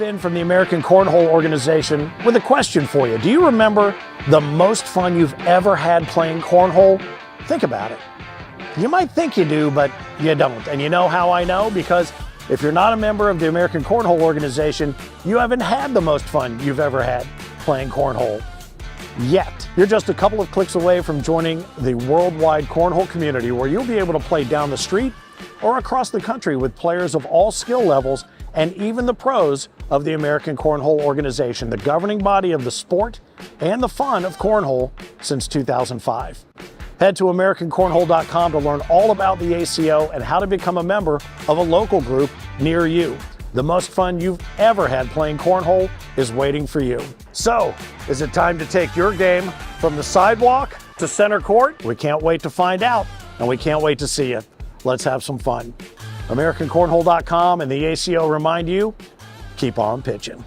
Finn from the American Cornhole organization with a question for you. Do you remember the most fun you've ever had playing cornhole? Think about it. You might think you do, but you don't. And you know how I know? Because if you're not a member of the American Cornhole organization, you haven't had the most fun you've ever had playing cornhole yet. You're just a couple of clicks away from joining the worldwide cornhole community, where you'll be able to play down the street or across the country with players of all skill levels and even the pros of the American Cornhole organization, the governing body of the sport and the fun of cornhole since 2005. Head to AmericanCornhole.com to learn all about the ACO and how to become a member of a local group near you. The most fun you've ever had playing cornhole is waiting for you. So, is it time to take your game from the sidewalk to center court? We can't wait to find out, and we can't wait to see you. Let's have some fun. AmericanCornhole.com and the ACO remind you, keep on pitching.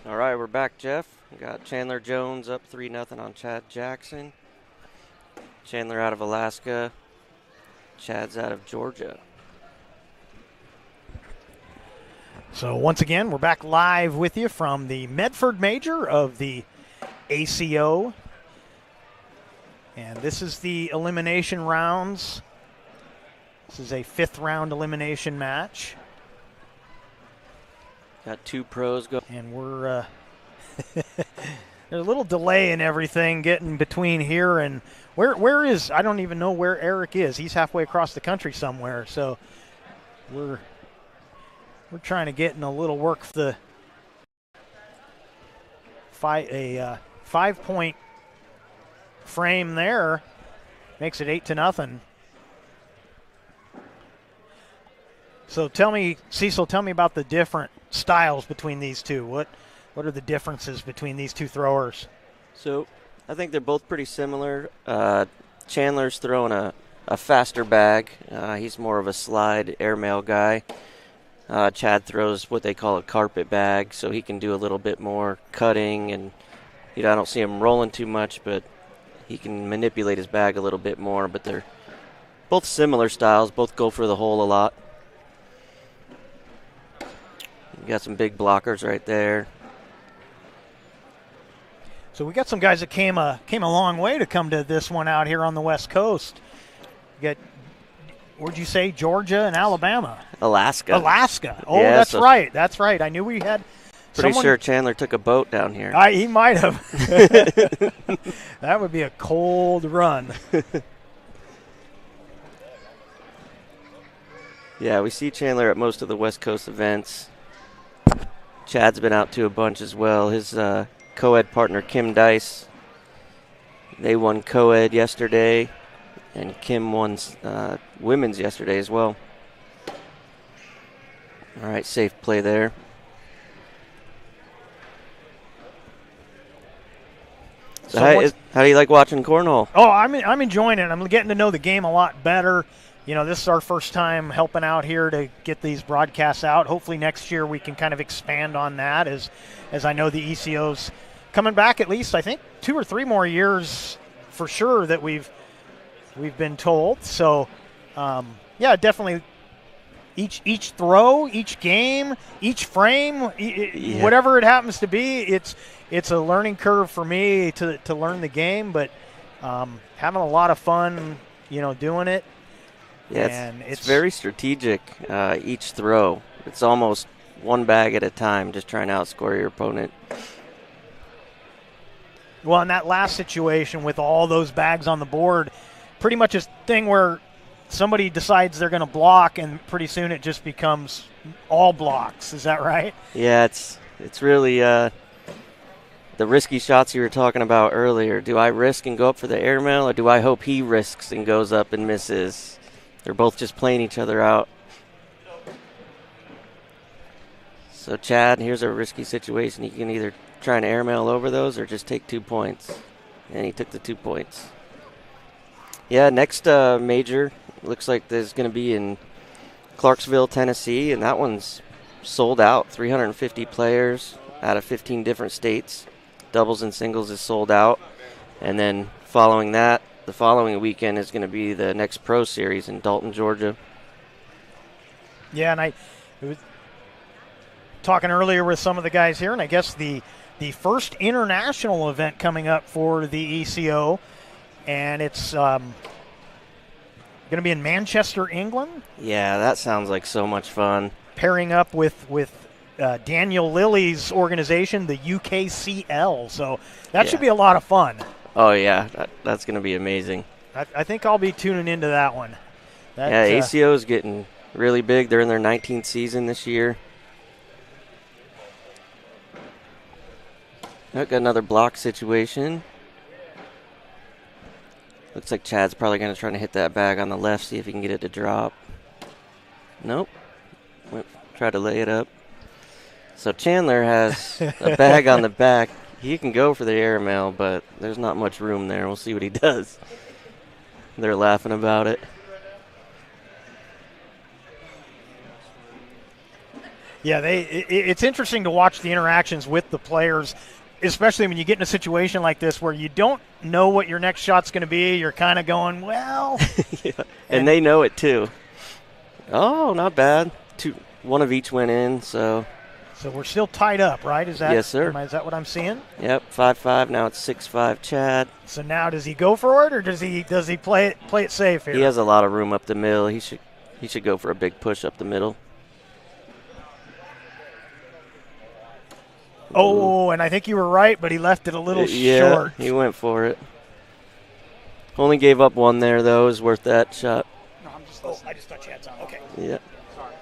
All right, we're back, Jeff. We got Chandler Jones up 3-0 on Chad Jackson. Chandler out of Alaska. Chad's out of Georgia. So once again, we're back live with you from the Medford Major of the ACO. And this is the elimination rounds. This is a 5th round elimination match. Got 2 pros go. And we're there's a little delay in everything getting between here and where is, I don't even know where Eric is. He's halfway across the country somewhere. So we're trying to get in a little work for the 5-point frame there. Makes it 8-0. So tell me, Cecil, tell me about the different styles between these two. What are the differences between these two throwers? So I think they're both pretty similar. Chandler's throwing a faster bag. He's more of a slide airmail guy. Chad throws what they call a carpet bag, so he can do a little bit more cutting, and I don't see him rolling too much, but he can manipulate his bag a little bit more. But they're both similar styles, both go for the hole a lot. You got some big blockers right there. So we got some guys that came a long way to come to this one out here on the West Coast. You got, where'd you say, Georgia and Alabama? Alaska. Oh, yeah, that's right. That's right. I knew we had Pretty sure Chandler took a boat down here. He might have. That would be a cold run. Yeah, we see Chandler at most of the West Coast events. Chad's been out to a bunch as well. His co-ed partner, Kim Dice, they won co-ed yesterday, and Kim won women's yesterday as well. All right, safe play there. So how do you like watching cornhole? Oh, I'm enjoying it. I'm getting to know the game a lot better. This is our first time helping out here to get these broadcasts out. Hopefully next year we can kind of expand on that as I know the ECO's coming back at least, I think, 2 or 3 more years for sure that we've been told. So, yeah, definitely each throw, each game, each frame, whatever it happens to be, it's a learning curve for me to learn the game, but having a lot of fun, doing it. Yeah, it's very strategic, each throw. It's almost one bag at a time, just trying to outscore your opponent. Well, in that last situation with all those bags on the board, pretty much a thing where somebody decides they're going to block, and pretty soon it just becomes all blocks. Is that right? Yeah, it's really the risky shots you were talking about earlier. Do I risk and go up for the airmail, or do I hope he risks and goes up and misses? They're both just playing each other out. So Chad, here's a risky situation. He can either try and airmail over those or just take 2 points. And he took the 2 points. Yeah, next major, looks like there's going to be in Clarksville, Tennessee, and that one's sold out. 350 players out of 15 different states. Doubles and singles is sold out. And then following that, the following weekend is going to be the next Pro Series in Dalton, Georgia. Yeah, and I was talking earlier with some of the guys here, and I guess the first international event coming up for the ECO, and it's going to be in Manchester, England. Yeah, that sounds like so much fun. Pairing up with Daniel Lilly's organization, the UKCL. So that should be a lot of fun. Oh, yeah, that's going to be amazing. I think I'll be tuning into that one. ACO is getting really big. They're in their 19th season this year. Got another block situation. Looks like Chad's probably going to try to hit that bag on the left, see if he can get it to drop. Nope. Try to lay it up. So Chandler has a bag on the back. He can go for the airmail, but there's not much room there. We'll see what he does. They're laughing about it. Yeah, it's interesting to watch the interactions with the players, especially when you get in a situation like this where you don't know what your next shot's going to be. You're kind of going, well. Yeah. And they know it too. Oh, not bad. One of each went in, so we're still tied up, right? Is that, yes, sir. Is that what I'm seeing? Yep, 5-5. Now it's 6-5 Chad. So now does he go for it, or does he play it safe here? He has a lot of room up the middle. He should go for a big push up the middle. Oh, and I think you were right, but he left it a little short. He went for it. Only gave up one there, though. It was worth that shot. No, I'm just listening. I just thought you had some. Okay. Yeah. Sorry.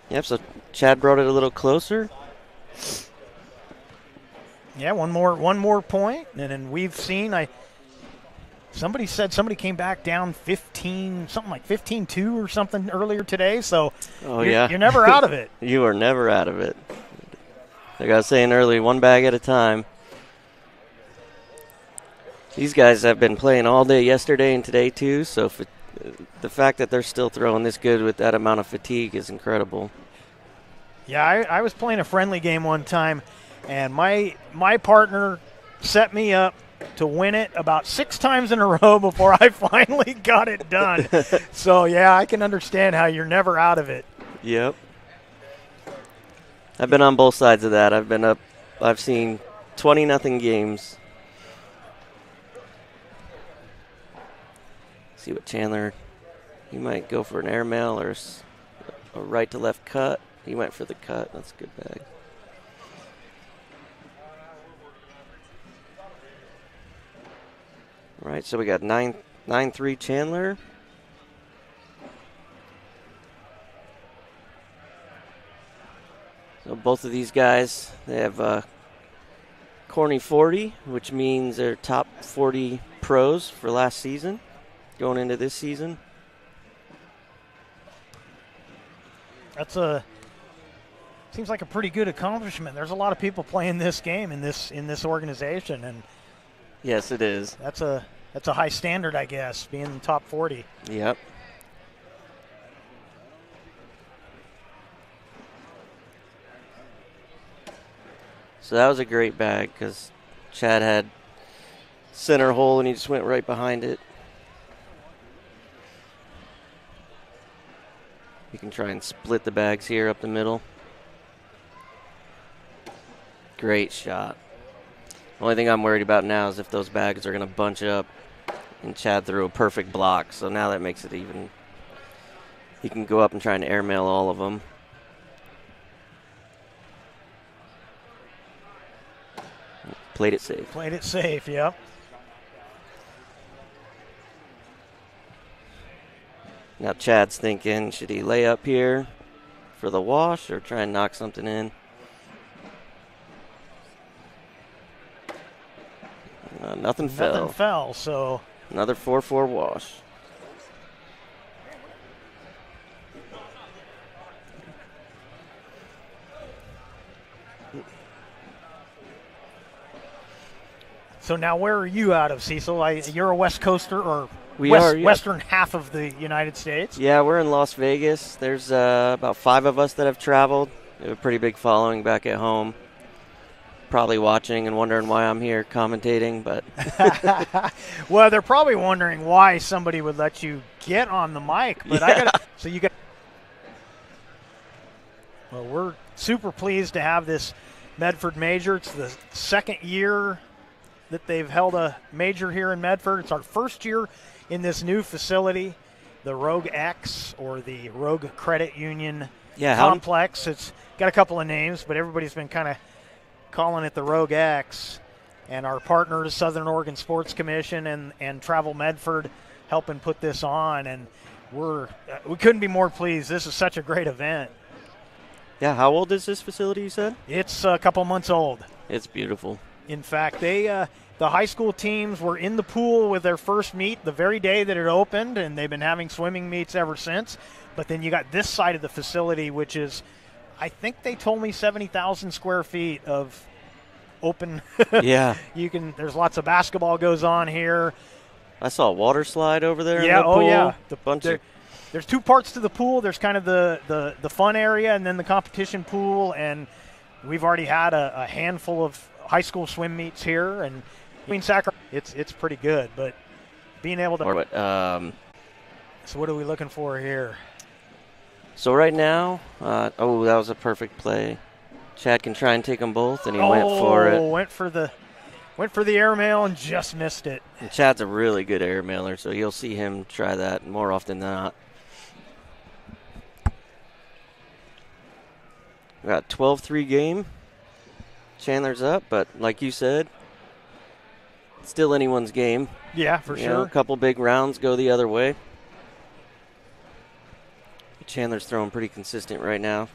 Yep, so Chad brought it a little closer. Yeah, one more point, and then we've seen somebody said somebody came back down 15, something like 15-2 or something earlier today. So you're never out of it. You are never out of it. Like I was saying earlier, one bag at a time. These guys have been playing all day yesterday and today too, so the fact that they're still throwing this good with that amount of fatigue is incredible. Yeah, I was playing a friendly game one time, and my partner set me up to win it about 6 times in a row before I finally got it done. So, yeah, I can understand how you're never out of it. Yep. I've been on both sides of that. I've seen 20-0 games. See what Chandler, he might go for an airmail or a right to left cut. He went for the cut. That's a good bag. All right, so we got 9-3 Chandler. So both of these guys, they have Corny 40, which means they're top 40 pros for last season, going into this season. Seems like a pretty good accomplishment. There's a lot of people playing this game in this organization, and yes, it is. That's a high standard, I guess, being in the top 40. Yep. So that was a great bag because Chad had center hole and he just went right behind it. You can try and split the bags here up the middle. Great shot. Only thing I'm worried about now is if those bags are going to bunch up, and Chad threw a perfect block. So now that makes it even. He can go up and try and airmail all of them. Played it safe. Played it safe, yep. Now Chad's thinking, should he lay up here for the wash or try and knock something in? Nothing fell. Nothing fell, so. Another 4-4 wash. So now where are you out of, Cecil? You're a West Coaster, or We are, yeah. western half of the United States? Yeah, we're in Las Vegas. There's about 5 of us that have traveled. We have a pretty big following back at home. Probably watching and wondering why I'm here commentating, but Well, they're probably wondering why somebody would let you get on the mic. But Yeah. Well, we're super pleased to have this Medford Major. It's the second year that they've held a major here in Medford. It's our first year in this new facility, the Rogue X, or the Rogue Credit Union Complex. It's got a couple of names, but everybody's been kind of calling it the Rogue X. And our partners, Southern Oregon Sports Commission and Travel Medford, helping put this on. And we couldn't be more pleased. This is such a great event. Yeah, how old is this facility, you said? It's a couple months old. It's beautiful. In fact, the high school teams were in the pool with their first meet the very day that it opened, and they've been having swimming meets ever since. But then you got this side of the facility, which is, I think they told me 70,000 square feet of open. Yeah. There's lots of basketball goes on here. I saw a water slide over there. Yeah, in the pool. yeah. There's 2 parts to the pool. There's kind of the fun area and then the competition pool, and we've already had a handful of high school swim meets here, and it's pretty good. But being able to. So what are we looking for here? So right now, that was a perfect play. Chad can try and take them both, and he went for it. Went for the airmail and just missed it. And Chad's a really good airmailer, so you'll see him try that more often than not. We got 12-3 game. Chandler's up, but like you said, it's still anyone's game. Yeah, for sure. A couple big rounds go the other way. Chandler's throwing pretty consistent right now.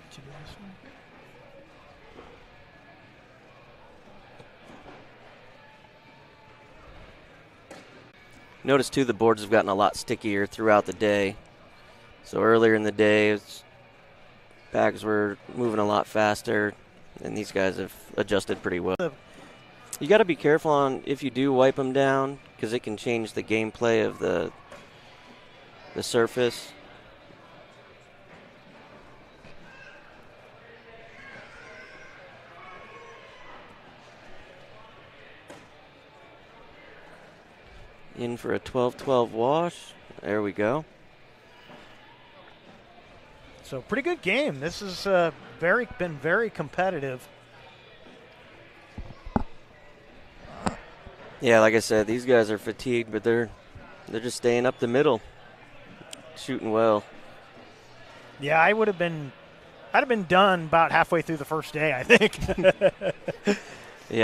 Notice, too, the boards have gotten a lot stickier throughout the day. So earlier in the day, bags were moving a lot faster, and these guys have adjusted pretty well. You got to be careful on if you do wipe them down, because it can change the gameplay of the surface. In for a 12-12 wash. There we go. So pretty good game. This has been very competitive. Yeah, like I said, these guys are fatigued, but they're just staying up the middle, shooting well. Yeah, I'd have been done about halfway through the first day, I think.